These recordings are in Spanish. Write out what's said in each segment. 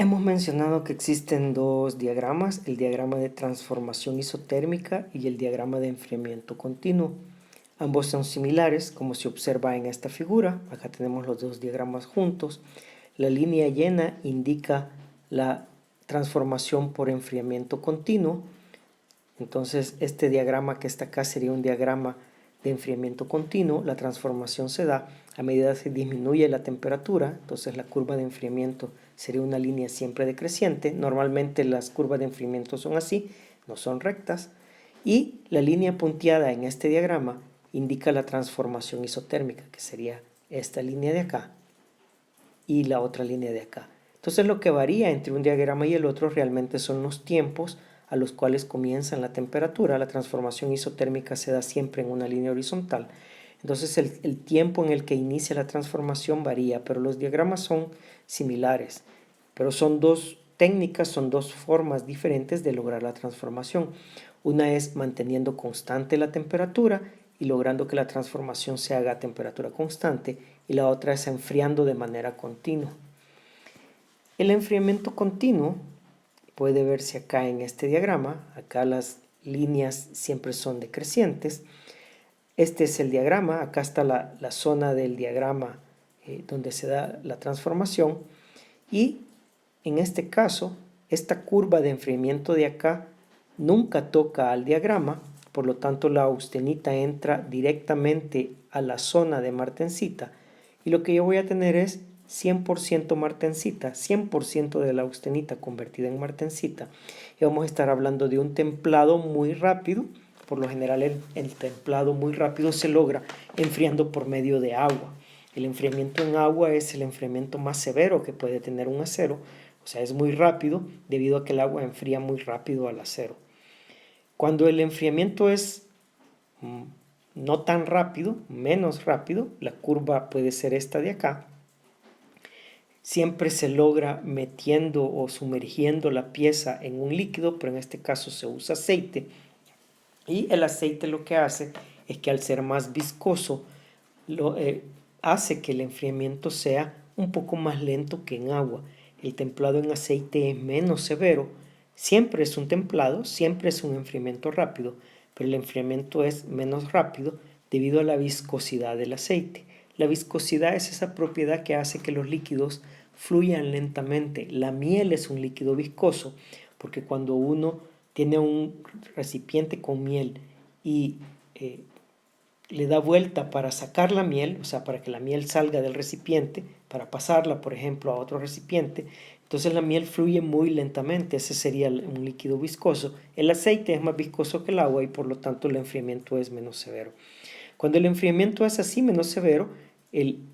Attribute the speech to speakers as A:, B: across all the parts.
A: Hemos mencionado que existen dos diagramas, el diagrama de transformación isotérmica y el diagrama de enfriamiento continuo. Ambos son similares, como se observa en esta figura. Acá tenemos los dos diagramas juntos. La línea llena indica la transformación por enfriamiento continuo. Entonces, este diagrama que está acá sería un diagrama de enfriamiento continuo. La transformación se da a medida que disminuye la temperatura. Entonces, la curva de enfriamiento sería una línea siempre decreciente. Normalmente las curvas de enfriamiento son así, no son rectas. Y la línea punteada en este diagrama indica la transformación isotérmica, que sería esta línea de acá y la otra línea de acá. Entonces lo que varía entre un diagrama y el otro realmente son los tiempos a los cuales comienza la temperatura. La transformación isotérmica se da siempre en una línea horizontal. Entonces el tiempo en el que inicia la transformación varía, pero los diagramas son similares. Pero son dos técnicas, son dos formas diferentes de lograr la transformación. Una es manteniendo constante la temperatura y logrando que la transformación se haga a temperatura constante, y la otra es enfriando de manera continua. El enfriamiento continuo puede verse acá en este diagrama. Acá las líneas siempre son decrecientes. Este es el diagrama. Acá está la zona del diagrama donde se da la transformación, y en este caso esta curva de enfriamiento de acá nunca toca al diagrama. Por lo tanto, la austenita entra directamente a la zona de martensita, y lo que yo voy a tener es 100% martensita, 100% de la austenita convertida en martensita, y vamos a estar hablando de un templado muy rápido. Por lo general el templado muy rápido se logra enfriando por medio de agua. El enfriamiento en agua es el enfriamiento más severo que puede tener un acero, o sea, es muy rápido debido a que el agua enfría muy rápido al acero. Cuando el enfriamiento es no tan rápido, menos rápido, la curva puede ser esta de acá. Siempre se logra metiendo o sumergiendo la pieza en un líquido, pero en este caso se usa aceite. Y el aceite lo que hace es que al ser más viscoso, hace que el enfriamiento sea un poco más lento que en agua. El templado en aceite es menos severo. Siempre es un templado, siempre es un enfriamiento rápido, pero el enfriamiento es menos rápido debido a la viscosidad del aceite. La viscosidad es esa propiedad que hace que los líquidos fluyan lentamente. La miel es un líquido viscoso porque cuando uno tiene un recipiente con miel y le da vuelta para sacar la miel, o sea, para que la miel salga del recipiente, para pasarla, por ejemplo, a otro recipiente, entonces la miel fluye muy lentamente. Ese sería un líquido viscoso. El aceite es más viscoso que el agua y por lo tanto el enfriamiento es menos severo. Cuando el enfriamiento es así, menos severo,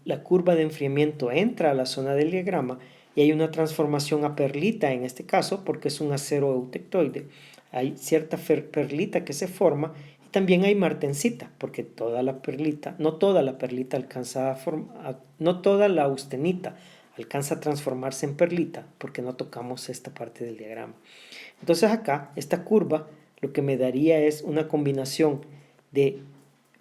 A: la curva de enfriamiento entra a la zona del diagrama y hay una transformación a perlita en este caso porque es un acero eutectoide. Hay cierta perlita que se forma, y también hay martensita porque toda la perlita, no toda la perlita alcanza no toda la austenita alcanza a transformarse en perlita porque no tocamos esta parte del diagrama. Entonces acá, esta curva lo que me daría es una combinación de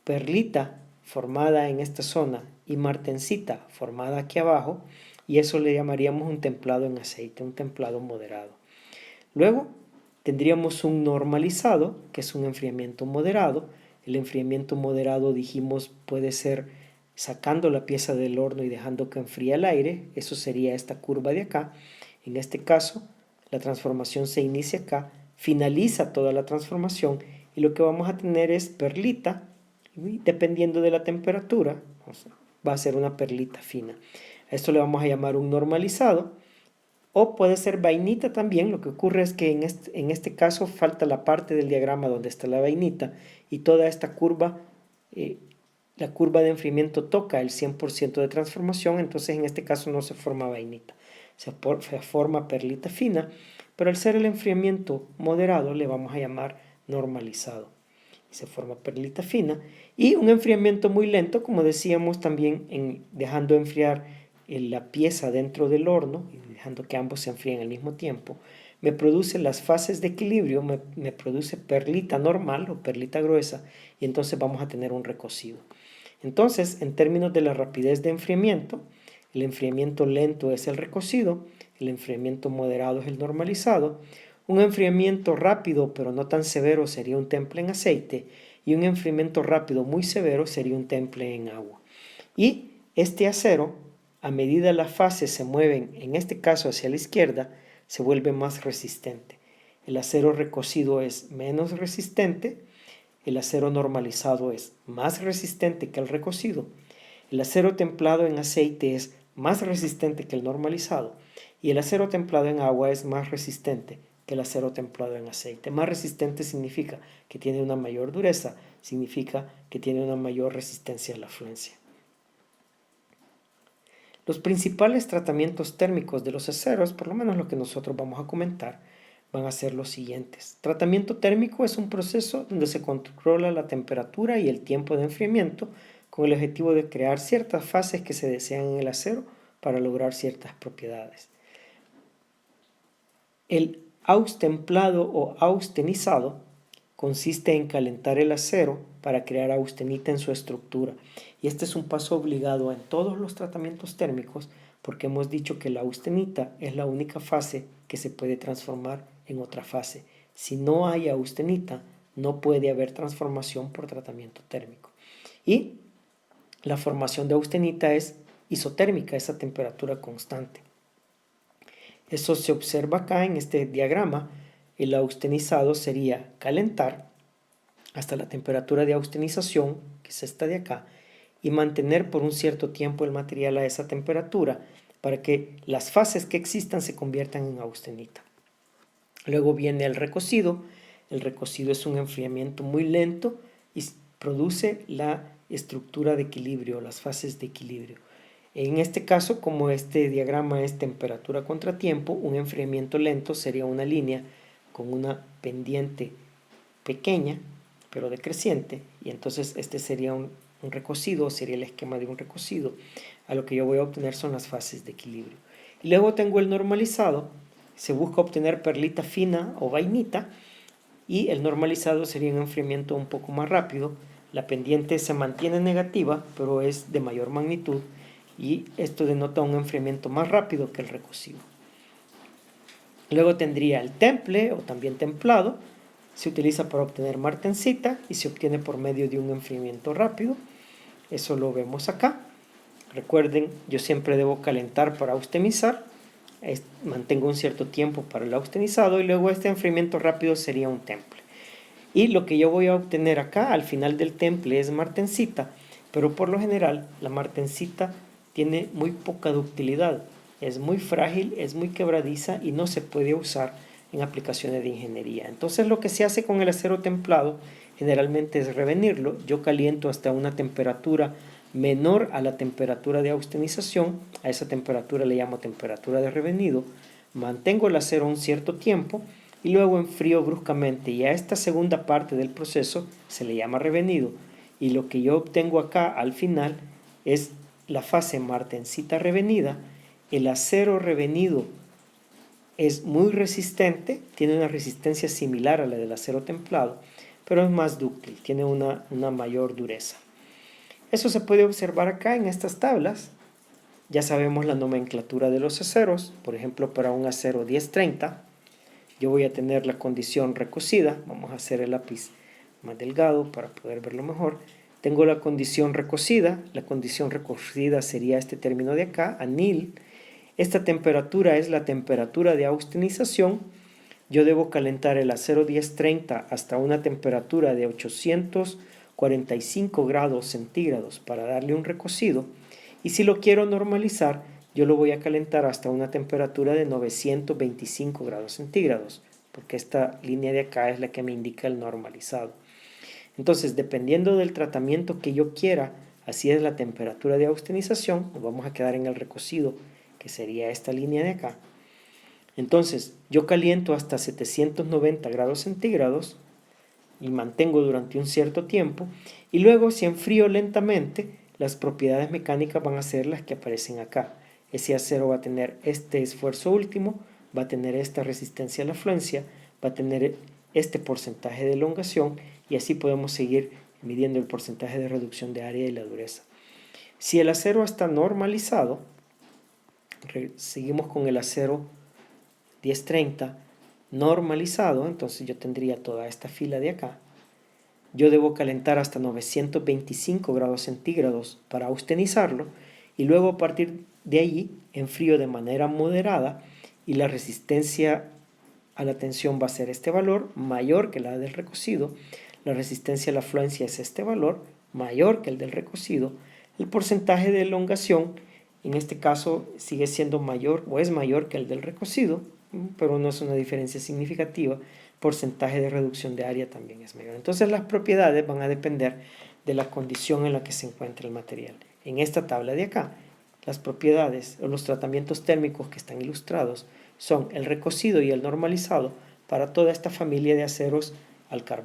A: perlita formada en esta zona y martensita formada aquí abajo, y eso le llamaríamos un templado en aceite, un templado moderado. Luego tendríamos un normalizado, que es un enfriamiento moderado. El enfriamiento moderado, dijimos, puede ser sacando la pieza del horno y dejando que enfríe el aire. Eso sería esta curva de acá. En este caso, la transformación se inicia acá, finaliza toda la transformación, y lo que vamos a tener es perlita, y dependiendo de la temperatura, va a ser una perlita fina. A esto le vamos a llamar un normalizado. O puede ser vainita también. Lo que ocurre es que en este caso falta la parte del diagrama donde está la vainita, y toda esta curva, la curva de enfriamiento toca el 100% de transformación, entonces en este caso no se forma vainita, se forma perlita fina, pero al ser el enfriamiento moderado le vamos a llamar normalizado. Se forma perlita fina. Y un enfriamiento muy lento, como decíamos también, dejando enfriar la pieza dentro del horno y dejando que ambos se enfríen al mismo tiempo, me produce las fases de equilibrio, me produce perlita normal o perlita gruesa, y entonces vamos a tener un recocido. Entonces, en términos de la rapidez de enfriamiento, el enfriamiento lento es el recocido, el enfriamiento moderado es el normalizado, un enfriamiento rápido pero no tan severo sería un temple en aceite y un enfriamiento rápido muy severo sería un temple en agua. Y este acero, a medida las fases se mueven, en este caso hacia la izquierda, se vuelve más resistente. El acero recocido es menos resistente, el acero normalizado es más resistente que el recocido, el acero templado en aceite es más resistente que el normalizado y el acero templado en agua es más resistente que el acero templado en aceite. Más resistente significa que tiene una mayor dureza, significa que tiene una mayor resistencia a la fluencia. Los principales tratamientos térmicos de los aceros, por lo menos lo que nosotros vamos a comentar, van a ser los siguientes. Tratamiento térmico es un proceso donde se controla la temperatura y el tiempo de enfriamiento con el objetivo de crear ciertas fases que se desean en el acero para lograr ciertas propiedades. El austemplado o austenizado consiste en calentar el acero para crear austenita en su estructura. Y este es un paso obligado en todos los tratamientos térmicos porque hemos dicho que la austenita es la única fase que se puede transformar en otra fase. Si no hay austenita, no puede haber transformación por tratamiento térmico. Y la formación de austenita es isotérmica, esa temperatura constante. Eso se observa acá en este diagrama. El austenizado sería calentar hasta la temperatura de austenización, que es esta de acá, y mantener por un cierto tiempo el material a esa temperatura para que las fases que existan se conviertan en austenita. Luego viene el recocido. El recocido es un enfriamiento muy lento y produce la estructura de equilibrio, las fases de equilibrio. En este caso, como este diagrama es temperatura contra tiempo, un enfriamiento lento sería una línea con una pendiente pequeña, pero decreciente, y entonces este sería un recocido, sería el esquema de un recocido. A lo que yo voy a obtener son las fases de equilibrio. Y luego tengo el normalizado, se busca obtener perlita fina o vainita, y el normalizado sería un enfriamiento un poco más rápido. La pendiente se mantiene negativa, pero es de mayor magnitud, y esto denota un enfriamiento más rápido que el recocido. Luego tendría el temple o también templado. Se utiliza para obtener martensita y se obtiene por medio de un enfriamiento rápido. Eso lo vemos acá. Recuerden, yo siempre debo calentar para austenizar. Mantengo un cierto tiempo para el austenizado y luego este enfriamiento rápido sería un temple. Y lo que yo voy a obtener acá al final del temple es martensita, pero por lo general la martensita tiene muy poca ductilidad, es muy frágil, es muy quebradiza y no se puede usar en aplicaciones de ingeniería. Entonces lo que se hace con el acero templado generalmente es revenirlo. Yo caliento hasta una temperatura menor a la temperatura de austenización, a esa temperatura le llamo temperatura de revenido, mantengo el acero un cierto tiempo y luego enfrío bruscamente, y a esta segunda parte del proceso se le llama revenido, y lo que yo obtengo acá al final es la fase martensita revenida. El acero revenido es muy resistente, tiene una resistencia similar a la del acero templado, pero es más dúctil, tiene una mayor dureza. Eso se puede observar acá en estas tablas. Ya sabemos la nomenclatura de los aceros. Por ejemplo, para un acero 1030, yo voy a tener la condición recocida. Vamos a hacer el lápiz más delgado para poder verlo mejor. Tengo la condición recocida. La condición recocida sería este término de acá, anil. Esta temperatura es la temperatura de austenización. Yo debo calentar el acero 1030 hasta una temperatura de 845 grados centígrados para darle un recocido. Y si lo quiero normalizar, yo lo voy a calentar hasta una temperatura de 925 grados centígrados, porque esta línea de acá es la que me indica el normalizado. Entonces, dependiendo del tratamiento que yo quiera, así es la temperatura de austenización, nos vamos a quedar en el recocido, que sería esta línea de acá. Entonces, yo caliento hasta 790 grados centígrados y mantengo durante un cierto tiempo, y luego si enfrío lentamente, las propiedades mecánicas van a ser las que aparecen acá. Ese acero va a tener este esfuerzo último, va a tener esta resistencia a la fluencia, va a tener este porcentaje de elongación, y así podemos seguir midiendo el porcentaje de reducción de área y la dureza. Si el acero está normalizado, Seguimos con el acero 1030 normalizado, entonces yo tendría toda esta fila de acá. Yo debo calentar hasta 925 grados centígrados para austenizarlo y luego a partir de allí enfrío de manera moderada y la resistencia a la tensión va a ser este valor mayor que la del recocido, la resistencia a la fluencia es este valor mayor que el del recocido, el porcentaje de elongación en este caso sigue siendo mayor o es mayor que el del recocido, pero no es una diferencia significativa. Porcentaje de reducción de área también es mayor. Entonces las propiedades van a depender de la condición en la que se encuentra el material. En esta tabla de acá, las propiedades o los tratamientos térmicos que están ilustrados son el recocido y el normalizado para toda esta familia de aceros al carbón.